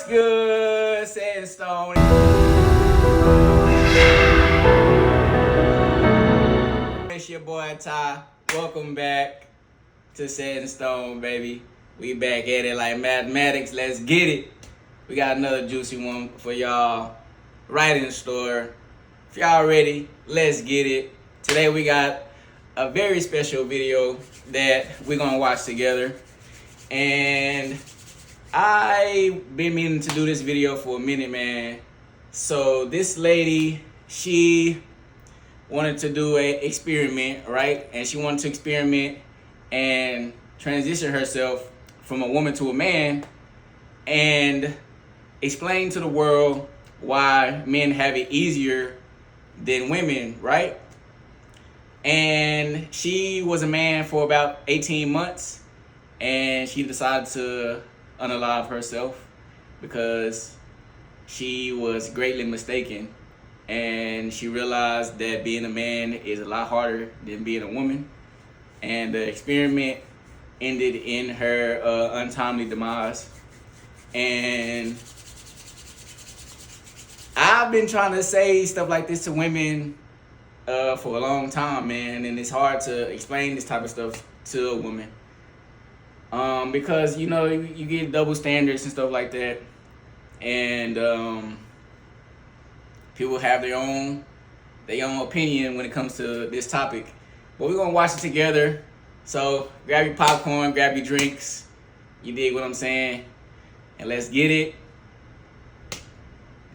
What's good, Set in Stone? It's your boy Ty. Welcome back to Set in Stone, baby. We back at it like mathematics. Let's get it. We got another juicy one for y'all right in the store. If y'all ready, let's get it. Today we got a very special video that we're gonna watch together. And I've been meaning to do this video for a minute, man. So this lady, she wanted to do an experiment, right? And she wanted to experiment and transition herself from a woman to a man and explain to the world why men have it easier than women, right? And she was a man for about 18 months and she decided to unalive herself because she was greatly mistaken, and she realized that being a man is a lot harder than being a woman, and the experiment ended in her untimely demise. And I've been trying to say stuff like this to women for a long time, man, and it's hard to explain this type of stuff to a woman. Because, you know, you get double standards and stuff like that. And people have their own opinion when it comes to this topic. But we're going to watch it together. So grab your popcorn, grab your drinks. You dig what I'm saying? And let's get it.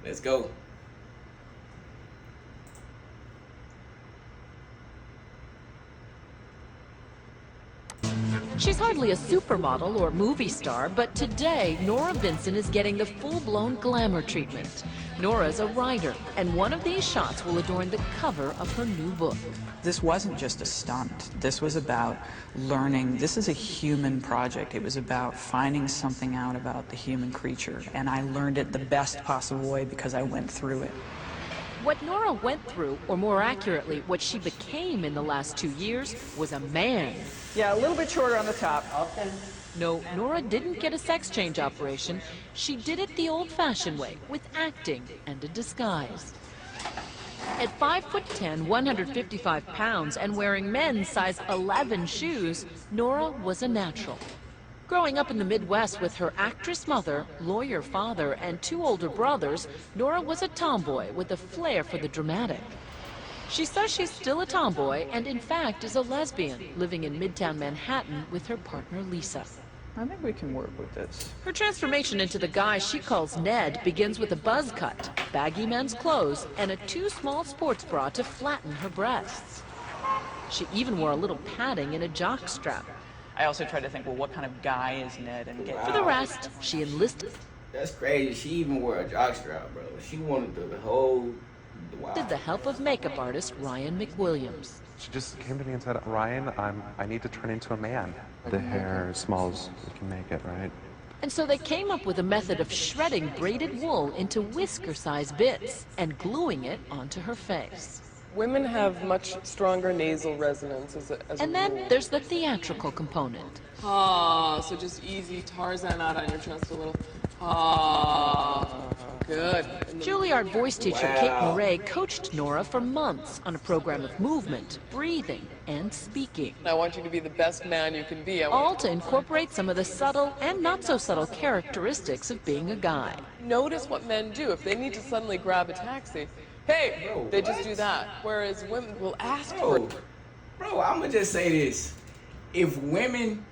Let's go. She's hardly a supermodel or movie star, but today, Nora Vincent is getting the full-blown glamour treatment. Nora's a writer, and one of these shots will adorn the cover of her new book. This wasn't just a stunt. This was about learning. This is a human project. It was about finding something out about the human creature, and I learned it the best possible way because I went through it. What Nora went through, or more accurately, what she became in the last 2 years, was a man. Yeah, a little bit shorter on the top. Okay. No, Nora didn't get a sex change operation. She did it the old-fashioned way, with acting and a disguise. At 5'10", 155 pounds, and wearing men's size 11 shoes, Nora was a natural. Growing up in the Midwest with her actress mother, lawyer father, and 2 older brothers, Nora was a tomboy with a flair for the dramatic. She says she's still a tomboy and in fact is a lesbian, living in Midtown Manhattan with her partner Lisa. I think we can work with this. Her transformation into the guy she calls Ned begins with a buzz cut, baggy men's clothes, and a too small sports bra to flatten her breasts. She even wore a little padding and a jock strap. I also tried to think, well, what kind of guy is Ned? And get For the rest, she enlisted. That's crazy. She even wore a jockstrap, bro. She wanted the whole. Wow. With the help of makeup artist Ryan McWilliams. She just came to me and said, Ryan, I need to turn into a man. The hair as small as we can make it, right? And so they came up with a method of shredding braided wool into whisker-sized bits and gluing it onto her face. Women have much stronger nasal resonance as a And then rule. there's the theatrical component. Ah, so just easy Tarzan out on your chest a little. Ah, good. Juilliard voice teacher Kate Murray coached Nora for months on a program of movement, breathing, and speaking. I want you to be the best man you can be. All to incorporate some of the subtle and not so subtle characteristics of being a guy. Notice what men do. If they need to suddenly grab a taxi, hey, Bro, they just what? do that. Whereas women will ask for it. Bro, I'm gonna just say this. If women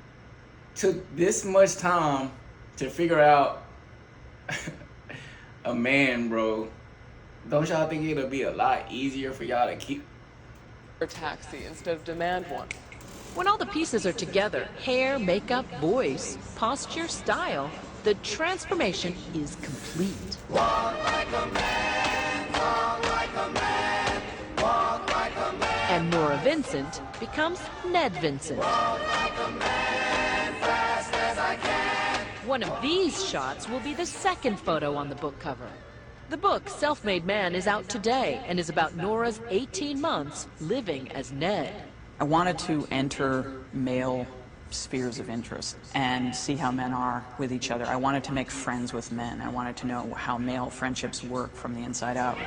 took this much time to figure out a man, bro, don't y'all think it'll be a lot easier for y'all to keep? A taxi instead of demand one. When all the pieces are together, hair, makeup, voice, posture, style, the transformation is complete. Walk like a man, talk like a man, walk like a man. And Nora Vincent becomes Ned Vincent. Walk like a man, fast as I can. One of these shots will be the second photo on the book cover. The book, Self-Made Man, is out today and is about Nora's 18 months living as Ned. I wanted to enter male spheres of interest and see how men are with each other. I wanted to make friends with men. I wanted to know how male friendships work from the inside out.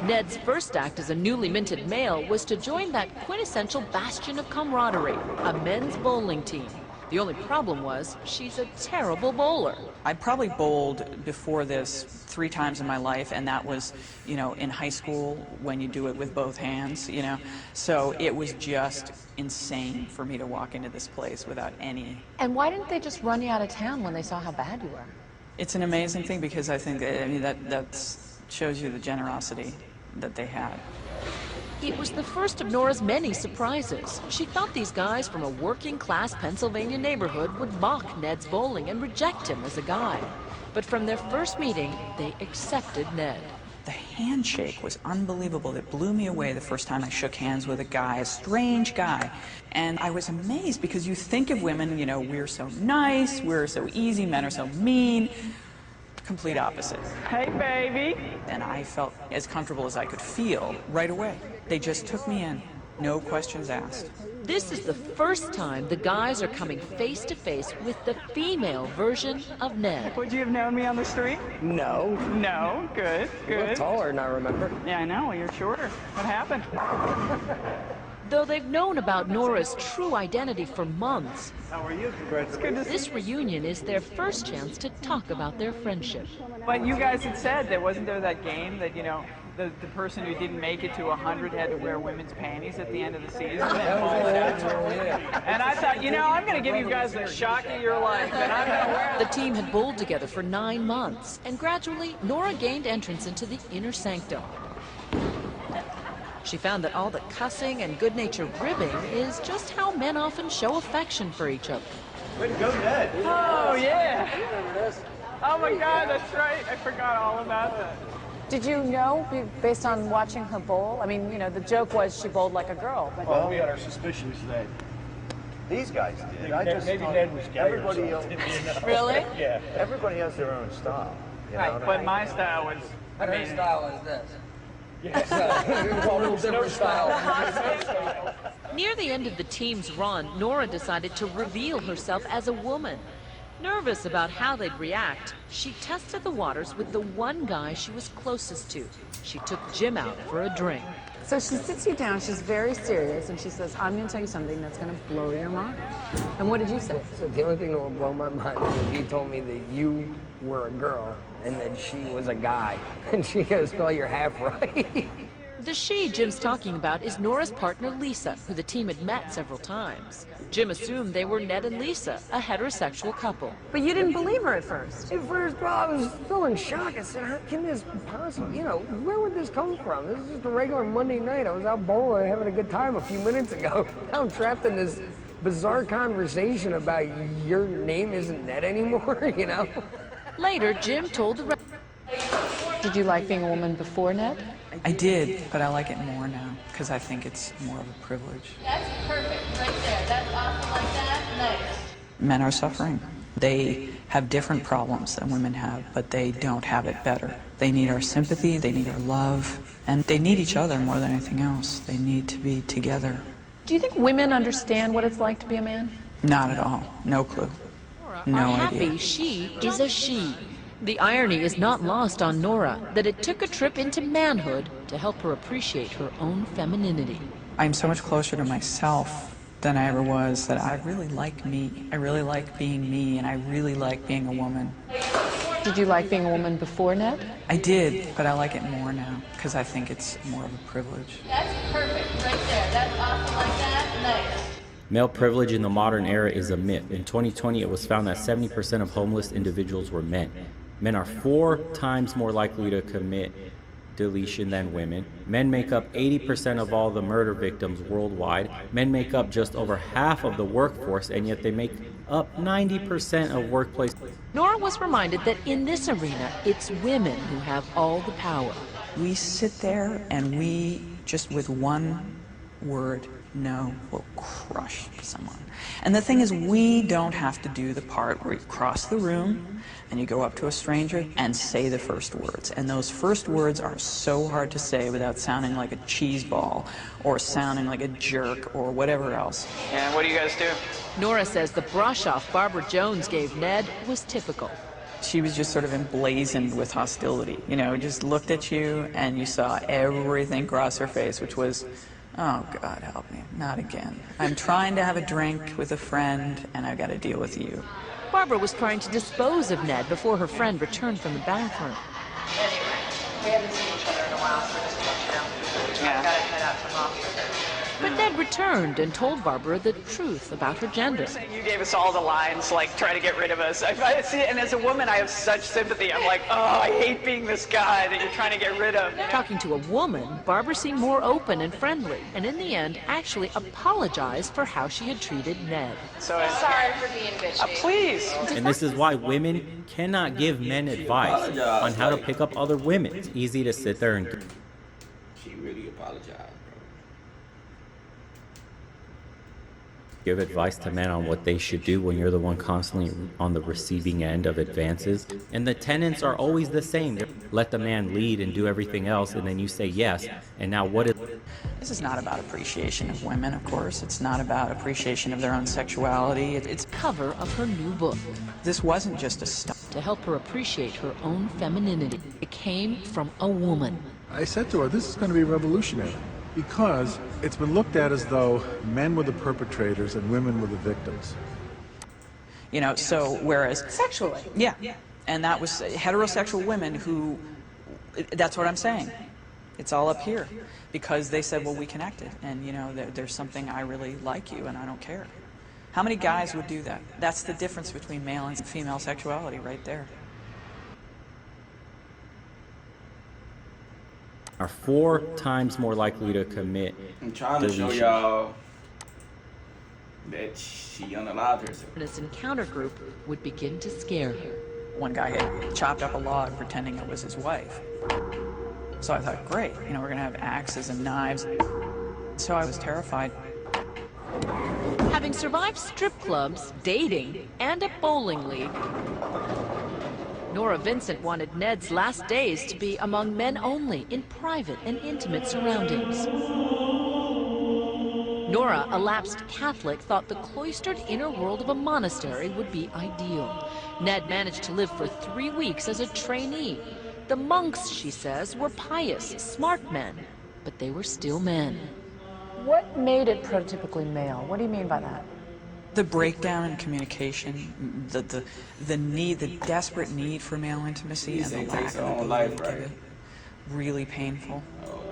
Ned's first act as a newly minted male was to join that quintessential bastion of camaraderie, a men's bowling team. The only problem was she's a terrible bowler. I probably bowled before this 3 times in my life, and that was, you know, in high school when you do it with both hands, you know. So it was just insane for me to walk into this place without any. And why didn't they just run you out of town when they saw how bad you were? It's an amazing thing because I think, I mean, that shows you the generosity that they had. It was the first of Nora's many surprises. She thought these guys from a working-class Pennsylvania neighborhood would mock Ned's bowling and reject him as a guy. But from their first meeting, they accepted Ned. The handshake was unbelievable. It blew me away the first time I shook hands with a guy, a strange guy. And I was amazed because you think of women, you know, we're so nice, we're so easy, men are so mean. Complete opposite. Hey, baby. And I felt as comfortable as I could feel right away. They just took me in, no questions asked. This is the first time the guys are coming face to face with the female version of Ned. Would you have known me on the street? No. No, good, You look good. taller than I remember. Yeah, I know, you're shorter. What happened? Though they've known about Nora's true identity for months, How are you? It's good to see you. this reunion is their first chance to talk about their friendship. But you guys had said wasn't there that game that, you know, the person who didn't make it to 100 had to wear women's panties at the end of the season? And I thought, you know, I'm going to give you guys the shock of your life, and I'm going to wear The team had bowled together for 9 months, and gradually, Nora gained entrance into the inner sanctum. She found that all the cussing and good-natured ribbing is just how men often show affection for each other. Way to go, Ned. Oh, yeah. Oh, my God, that's right. I forgot all about that. Did you know, based on watching her bowl? I mean, you know, the joke was she bowled like a girl. But Well, we had our suspicions that these guys did. Maybe Ned was gay. Everybody else. Really? Yeah. Everybody has their own style. You know? Right, but my style was, I Her mean, style is this. Yes. A little different style. Near the end of the team's run, Nora decided to reveal herself as a woman. Nervous about how they'd react, she tested the waters with the one guy she was closest to. She took Jim out for a drink. so she sits you down, she's very serious, and she says, I'm going to tell you something that's going to blow your mind. And what did you say? So the only thing that will blow my mind is you told me that you were a girl and that she was a guy. And she goes, well, you're half right. The she Jim's talking about is Nora's partner Lisa, who the team had met several times. Jim assumed they were Ned and Lisa, a heterosexual couple. But you didn't believe her at first. At first, well, I was still in shock. I said, how can this possibly, you know, where would this come from? This is just a regular Monday night. I was out bowling having a good time a few minutes ago. Now I'm trapped in this bizarre conversation about your name isn't Ned anymore, you know? Later, Jim told the Did you like being a woman before Ned? I did, but I like it more now because I think it's more of a privilege. That's perfect right there. That's awesome like that. Nice. Men are suffering. They have different problems than women have, but they don't have it better. They need our sympathy, they need our love, and they need each other more than anything else. They need to be together. Do you think women understand what it's like to be a man? Not at all. No clue. No are happy idea. she is a she. The irony is not lost on Nora that it took a trip into manhood to help her appreciate her own femininity. I'm so much closer to myself than I ever was that I really like me. I really like being me, and I really like being a woman. Did you like being a woman before Ned? I did, but I like it more now because I think it's more of a privilege. That's perfect right there. That's awesome like that. Nice. Male privilege in the modern era is a myth. In 2020, it was found that 70% of homeless individuals were men. Men are 4 times more likely to commit deletion than women. Men make up 80% of all the murder victims worldwide. Men make up just over half of the workforce, and yet they make up 90% of workplace. Nora was reminded that in this arena, it's women who have all the power. We sit there and we just with one word, know will crush someone. And the thing is, we don't have to do the part where you cross the room and you go up to a stranger and say the first words. And those first words are so hard to say without sounding like a cheese ball or sounding like a jerk or whatever else. And what do you guys do? Nora says the brush-off Barbara Jones gave Ned was typical. She was just sort of emblazoned with hostility, you know, just looked at you and you saw everything cross her face, which was, oh, God help me, not again. I'm trying to have a drink with a friend and I've got to deal with you. Barbara was trying to dispose of Ned before her friend returned from the bathroom. Anyway, we haven't seen each other in a while, so just to let you know. Yeah. I've got to head out to mom. But Ned returned and told Barbara the truth about her gender. You gave us all the lines, like, trying to get rid of us. I see it, and as a woman, I have such sympathy. I'm like, oh, I hate being this guy that you're trying to get rid of. Talking to a woman, Barbara seemed more open and friendly, and in the end, actually apologized for how she had treated Ned. So Sorry for being bitchy. please. And this is why women cannot give men advice on how to pick up other women. It's easy to sit there and She really apologized, bro. give advice to men on what they should do when you're the one constantly on the receiving end of advances. And the tenets are always the same. Let the man lead and do everything else, and then you say yes. And now what is... This is not about appreciation of women, of course. It's not about appreciation of their own sexuality. It's Cover of her new book. This wasn't just a stunt. To help her appreciate her own femininity. It came from a woman. I said to her, this is going to be revolutionary, because it's been looked at as though men were the perpetrators and women were the victims. You know, so whereas... Sexually. Yeah. And that was heterosexual women who... That's what I'm saying. It's all up here. Because they said, well, we connected. And, you know, there's something I really like you and I don't care. How many guys would do that? That's the difference between male and female sexuality right there. are 4 times more likely to commit I'm trying to show y'all that she unalived herself. This encounter group would begin to scare her. One guy had chopped up a log pretending it was his wife. So I thought, great, you know, we're gonna have axes and knives. So I was terrified. Having survived strip clubs, dating, and a bowling league, Nora Vincent wanted Ned's last days to be among men only, in private and intimate surroundings. Nora, a lapsed Catholic, thought the cloistered inner world of a monastery would be ideal. Ned managed to live for 3 weeks as a trainee. The monks, she says, were pious, smart men, but they were still men. What made it prototypically male? What do you mean by that? The breakdown in communication, the need, the desperate need for male intimacy, and the lack of ability to give it. Really painful.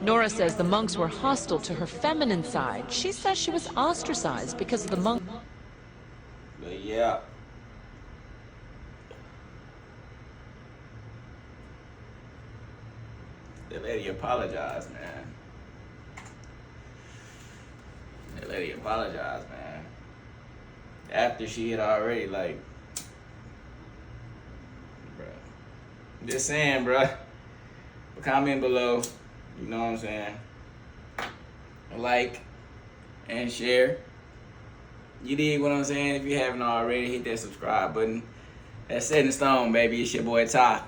Nora says the monks were hostile to her feminine side. She says she was ostracized because of the monk. But yeah. The lady apologized, man. The lady apologized, man. After she had already, like, bruh. Just saying, bruh. Comment below, you know what I'm saying? Like and share. You dig what I'm saying? If you haven't already, hit that subscribe button. That's set in stone, baby. It's your boy Ty.